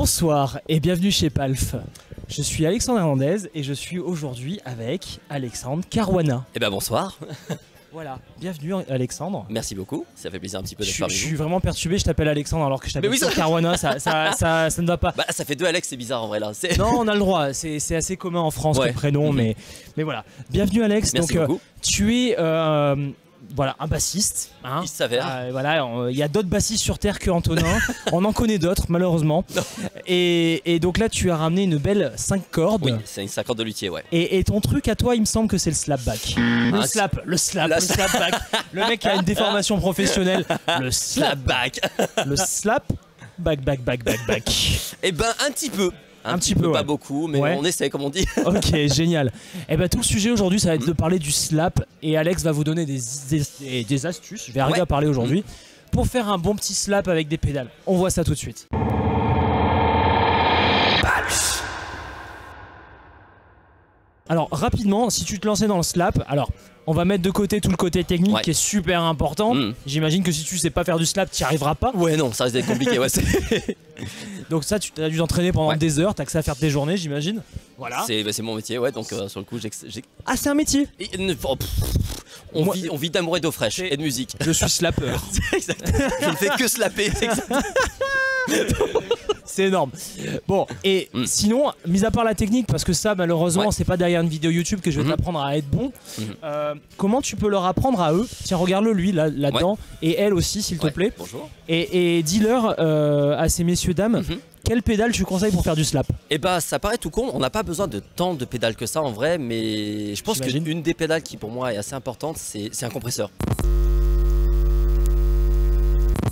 Bonsoir et bienvenue chez Palf. Je suis Alexandre Hernandez et je suis aujourd'hui avec Alexandre Caruana. Eh ben bonsoir. Voilà, bienvenue Alexandre. Merci beaucoup, ça fait plaisir un petit peu d'être parmi Je vous. suis vraiment perturbé, je t'appelle Alexandre alors que je t'appelle oui, Caruana, ça ne va pas. Bah ça fait deux Alex, c'est bizarre en vrai là. Non, on a le droit, c'est assez commun en France Ouais. le prénom, mais voilà. Bienvenue Alex, Merci donc beaucoup. tu es voilà, un bassiste. Hein. Il s'avère. Voilà, il y a d'autres bassistes sur Terre que Antonin. On en connaît d'autres, malheureusement. Et donc là, tu as ramené une belle 5 cordes. Oui, c'est une 50 de luthier, ouais. Et ton truc à toi, il me semble que c'est le slapback. Le slapback. Le mec qui a une déformation professionnelle. Le Slapback. Le slap, back. Eh ben un petit peu. Un petit peu, pas ouais. beaucoup, mais Ouais. on essaie comme on dit. Ok, génial. Et ben tout le sujet aujourd'hui, ça va être de parler du slap. Et Alex va vous donner des astuces. Je vais arriver Ouais. à parler aujourd'hui. Pour faire un bon petit slap avec des pédales. On voit ça tout de suite. Alors rapidement, si tu te lançais dans le slap, alors on va mettre de côté tout le côté technique Ouais. qui est super important. J'imagine que si tu sais pas faire du slap, tu n'y arriveras pas. Ouais non, ça risque d'être compliqué, ouais. Donc ça, tu as dû t'entraîner pendant Ouais. des heures, t'as que ça à faire tes journées, j'imagine. Voilà. C'est mon métier, ouais, donc sur le coup Ah, c'est un métier. on vit d'amour et d'eau fraîche et de musique. Je suis slapper. Je ne fais que slapper, c'est exact. C'est énorme. Bon, et sinon, mis à part la technique, parce que ça, malheureusement, Ouais. c'est pas derrière une vidéo YouTube que je vais t'apprendre à être bon. Comment tu peux leur apprendre à eux? Tiens, regarde-le lui là-dedans, et elle aussi, s'il te Ouais, plaît. bonjour. Et dis-leur à ces messieurs dames, quelle pédale tu conseilles pour faire du slap? Et bah ça paraît tout con, on n'a pas besoin de tant de pédales que ça en vrai, mais je pense J'imagine. qu'une des pédales qui pour moi est assez importante, c'est un compresseur.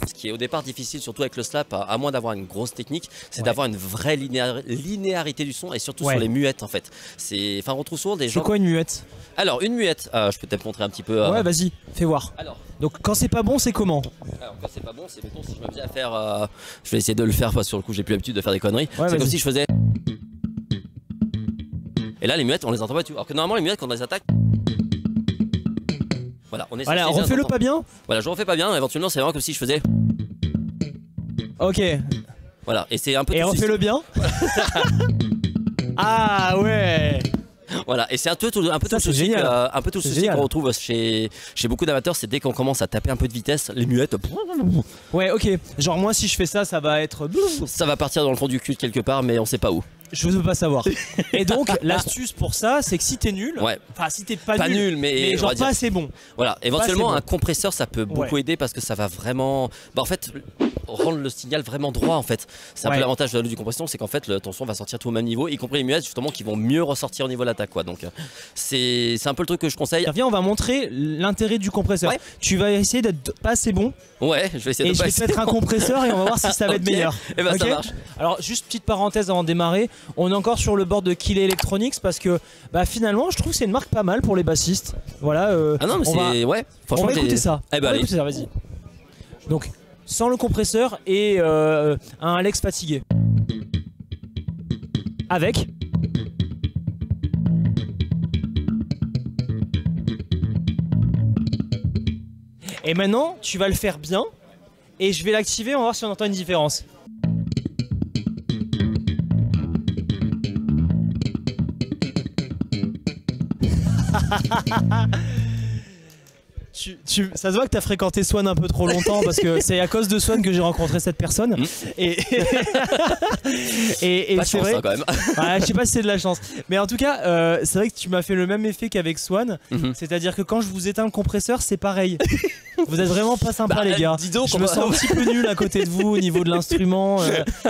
Ce qui est au départ difficile, surtout avec le slap, à moins d'avoir une grosse technique, c'est Ouais. d'avoir une vraie linéarité du son et surtout Ouais. sur les muettes en fait. Enfin, on retrouve souvent des gens. C'est quoi une muette? Alors une muette, je peux peut-être montrer un petit peu. Ouais, vas-y, fais voir. Alors, Donc quand c'est pas bon, c'est comment? quand c'est pas bon, c'est mettons si je me faisais à faire. Je vais essayer de le faire parce que sur le coup j'ai plus l'habitude de faire des conneries. Ouais, C'est comme vas-y. si je faisais. Et là les muettes on les entend pas du tout. Alors que normalement les muettes quand on les attaque. Voilà, on est Voilà, censé les refais-le entendre. pas bien. Voilà, je refais pas bien, éventuellement c'est vraiment comme si je faisais. Ok, Voilà, et c'est un peu et tout refais-le bien. Ah ouais. Voilà, et c'est un peu tout Ça, le c'est souci, génial. un peu tout le C'est souci génial. qu'on retrouve chez beaucoup d'amateurs, c'est dès qu'on commence à taper un peu de vitesse, les muettes, Ouais, ok. Genre moi, si je fais ça, ça va être... ça va partir dans le fond du cul quelque part, mais on sait pas où. Je veux pas savoir. Et donc, l'astuce pour ça, c'est que si t'es nul, Ouais. enfin si t'es pas, Pas nul, mais on genre va dire- pas assez bon. Voilà, éventuellement bon. un compresseur ça peut beaucoup Ouais. aider parce que ça va vraiment, en fait, rendre le signal vraiment droit en fait. C'est un Ouais. peu l'avantage du compression, c'est qu'en fait ton son va sortir tout au même niveau, y compris les muettes justement qui vont mieux ressortir au niveau de l'attaque quoi. Donc c'est un peu le truc que je conseille. Viens, on va montrer l'intérêt du compresseur. Ouais. Tu vas essayer d'être pas assez bon Ouais, je vais essayer et de je vais te mettre un compresseur et on va voir si ça va être Ok. meilleur. Eh ben, ça Ok. marche. Alors juste petite parenthèse avant de démarrer, on est encore sur le bord de Kill Electronics parce que bah finalement je trouve que c'est une marque pas mal pour les bassistes. Voilà. Ah non mais on va- c'est ouais, On franchement va écouter ça. Eh On ben va allez. écouter ça, vas-y. Donc, sans le compresseur et un Alex fatigué. Avec. Et maintenant, tu vas le faire bien. Et je vais l'activer, on va voir si on entend une différence. Ça se voit que tu as fréquenté Swan un peu trop longtemps parce que c'est à cause de Swan que j'ai rencontré cette personne. Et, et Pas de c'est chance vrai. hein, quand même. Ouais, je sais pas si c'est de la chance. Mais en tout cas, c'est vrai que tu m'as fait le même effet qu'avec Swan. C'est-à-dire que quand je vous éteins le compresseur, c'est pareil. Vous êtes vraiment pas sympa, Bah, les gars. dis donc, je on me va- sens un petit peu nul à côté de vous au niveau de l'instrument.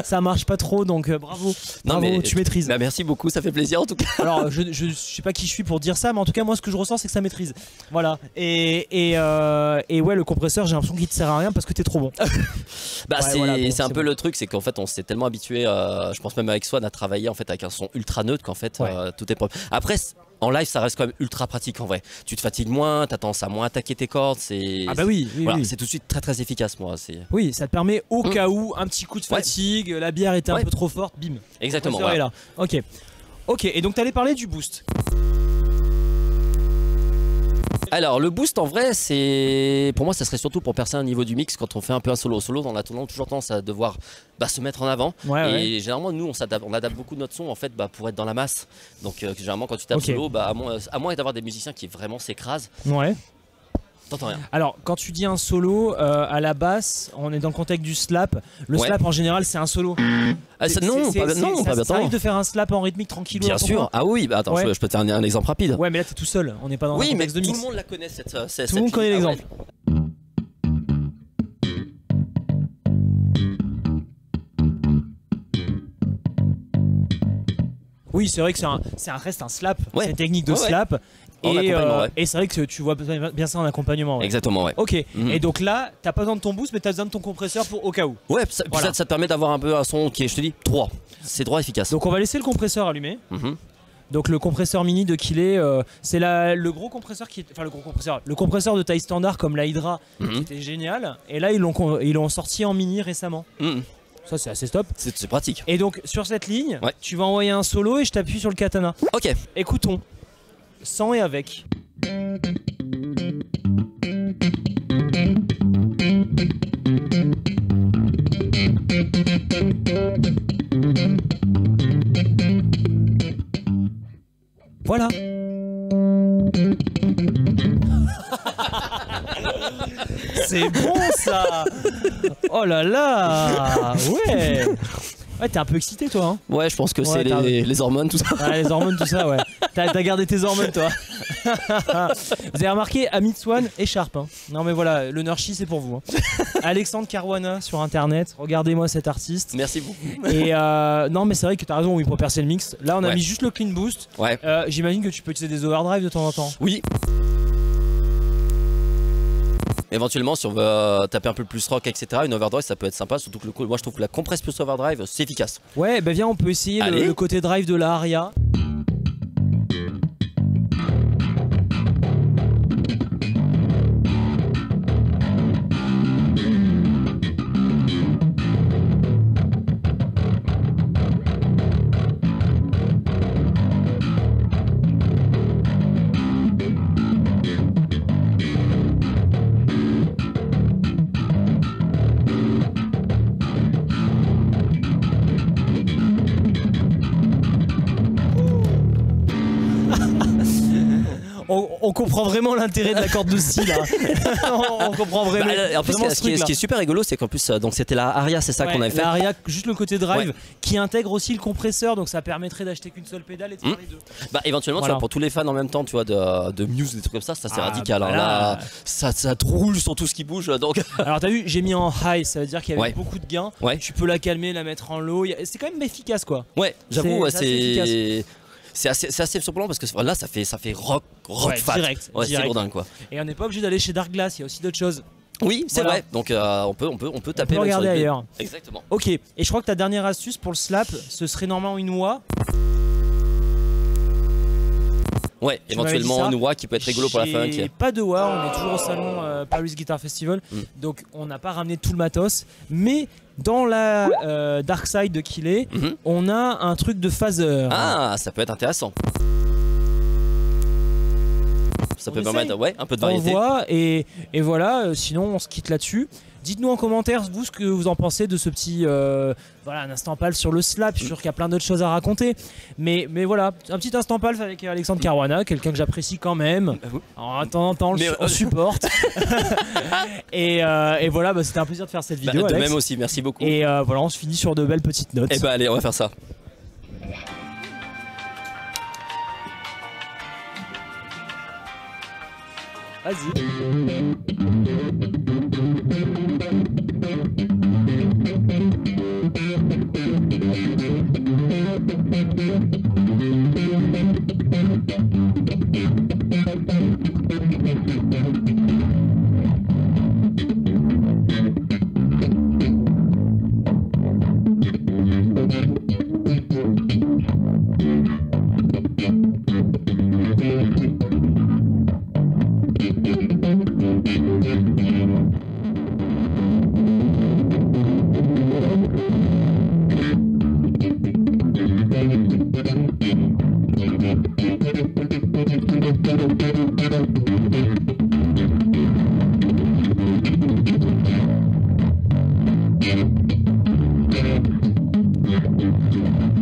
Ça marche pas trop, donc bravo. Non, Bravo, mais- tu maîtrises. Bah, merci beaucoup, ça fait plaisir en tout cas. Alors, je sais pas qui je suis pour dire ça, mais en tout cas, moi, ce que je ressens, c'est que ça maîtrise. Voilà. Et ouais, le compresseur, j'ai l'impression qu'il te sert à rien parce que t'es trop bon. Bah Ouais, c'est voilà, bon, c'est un c'est peu bon. le truc, c'est qu'en fait on s'est tellement habitué, je pense même avec Swan à travailler en fait avec un son ultra neutre qu'en fait Ouais. tout est propre. Après en live ça reste quand même ultra pratique en vrai. Tu te fatigues moins, t'as tendance à moins attaquer tes cordes, c'est Ah bah oui, oui, voilà, oui. c'est tout de suite très très efficace moi. C'est Oui, ça te permet au cas où un petit coup de Ouais. fatigue, la bière était un Ouais. peu trop forte, bim. exactement. Le compresseur Voilà. est là. Ok. Ok, et donc t'allais parler du boost. Alors le boost en vrai, c'est pour moi ça serait surtout pour percer un niveau du mix quand on fait un peu un solo. Solo, on a toujours tendance à devoir se mettre en avant. Et généralement nous on adapte beaucoup notre son en fait pour être dans la masse. Donc généralement quand tu tapes solo, à moins d'avoir des musiciens qui vraiment s'écrasent. Ouais. T'entends rien. Alors, quand tu dis un solo, à la basse, on est dans le contexte du slap. Le slap, en général, c'est un solo. Ça arrive de faire un slap en rythmique tranquille. Bien sûr. Ah oui, attends, je peux te faire un exemple rapide. Ouais, mais là, t'es tout seul. On n'est pas dans un contexte de mix. Tout le monde la connaît, cette tout le monde connaît l'exemple. Oui, c'est vrai que reste un slap. C'est une technique de slap. Et c'est vrai que tu vois bien ça en accompagnement. Ouais. Exactement, ouais. Ok. Et donc là, t'as pas besoin de ton boost, mais t'as besoin de ton compresseur pour au cas où. Ouais, ça te permet d'avoir un peu un son qui est, je te dis, droit. C'est droit, efficace. Donc on va laisser le compresseur allumé. Donc le compresseur mini de Kilé, c'est le gros compresseur le compresseur de taille standard comme la Hydra qui était génial. Et là ils l'ont sorti en mini récemment. Ça c'est assez stop. C'est pratique. Et donc sur cette ligne, tu vas envoyer un solo et je t'appuie sur le katana. Ok. Écoutons. Sans et avec. Voilà. C'est bon ça. Oh là là. Ouais. Ouais, t'es un peu excité toi, hein. Ouais, je pense que c'est les hormones, tout ça. Ouais, les hormones, tout ça, ouais. T'as gardé tes hormones, toi. Vous avez remarqué, Amit Swan et Sharp. Hein. Non, mais voilà, le Nurchi, c'est pour vous. Hein. Alexandre Caruana sur internet. Regardez-moi cet artiste. Merci beaucoup. Et non, mais c'est vrai que t'as raison, oui, pour percer le mix. Là, on a mis juste le clean boost. Ouais. J'imagine que tu peux utiliser des overdrive de temps en temps. Oui. Éventuellement, si on veut taper un peu plus rock, etc., une overdrive ça peut être sympa. Surtout que moi je trouve que la compresse plus overdrive c'est efficace. Ouais, bah viens, on peut essayer le côté drive de la Aria. On comprend vraiment l'intérêt de la corde de si là. On comprend vraiment. En plus, ce qui est super rigolo, c'est qu'en plus, donc c'était la Aria, c'est ça qu'on avait fait. La Aria, juste le côté drive, qui intègre aussi le compresseur, donc ça permettrait d'acheter qu'une seule pédale et de faire les deux. Éventuellement, tu vois, pour tous les fans en même temps, tu vois, de Muse, des trucs comme ça, c'est assez radical. Hein, là, ça roule sur tout ce qui bouge. Donc. Alors t'as vu, j'ai mis en high, ça veut dire qu'il y avait beaucoup de gains. Tu peux la calmer, la mettre en low. C'est quand même efficace, quoi. Ouais, j'avoue, c'est assez surprenant parce que là ça fait rock fat. Direct. C'est lourdin quoi. Et on n'est pas obligé d'aller chez Dark Glass, il y a aussi d'autres choses. Oui, c'est vrai. Donc on peut taper. On peut regarder ailleurs. Exactement. Ok. Et je crois que ta dernière astuce pour le slap, ce serait normalement une wah. Ouais, éventuellement une wah qui peut être rigolo pour la funk. Pas de wah, on est toujours au salon Paris Guitar Festival, donc on n'a pas ramené tout le matos, mais dans la Dark Side de Kilé, on a un truc de phaser. Ah, ça peut être intéressant. Ça peut permettre un peu de variété. On voit et voilà, sinon on se quitte là-dessus. Dites-nous en commentaire vous ce que vous en pensez de ce petit un instant palf sur le slap. Je suis sûr qu'il y a plein d'autres choses à raconter, mais voilà, un petit instant palf avec Alexandre Caruana, quelqu'un que j'apprécie quand même. En temps en temps on supporte. et voilà, c'était un plaisir de faire cette vidéo. De Alex. même aussi, merci beaucoup. Et voilà, on se finit sur de belles petites notes. Et allez, on va faire ça. Vas-y. Thank you. Ciao.